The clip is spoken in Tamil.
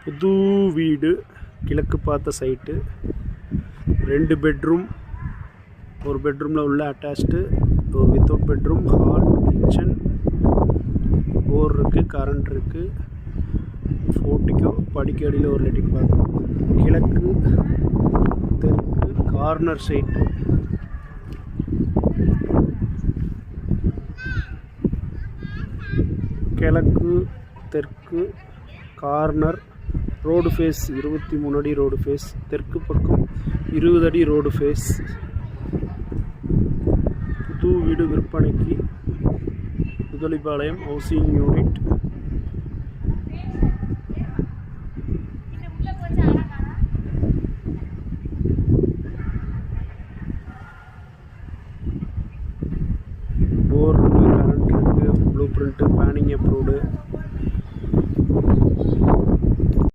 புது வீடு, கிழக்கு பார்த்த சைட்டு, 2 பெட்ரூம், ஒரு பெட்ரூமில் உள்ள அட்டாச்டு, ஒரு வித்தவுட் பெட்ரூம், ஹால், கிச்சன், போர் இருக்குது, கரண்ட் இருக்குது, போர்ட்டிக்கோ, படிக்கடியில் ஒரு லெட்டின் பாத்ரூம், கிழக்கு தெற்கு கார்னர் சைட்டு, கிழக்கு தெற்கு கார்னர், ரோடு ஃபேஸ் 23 அடி ரோடு ஃபேஸ், தெற்கு பக்கம் 20 அடி ரோடு ஃபேஸ். புது வீடு விற்பனைக்கு, முதலிபாளையம் ஹவுசிங் யூனிட்.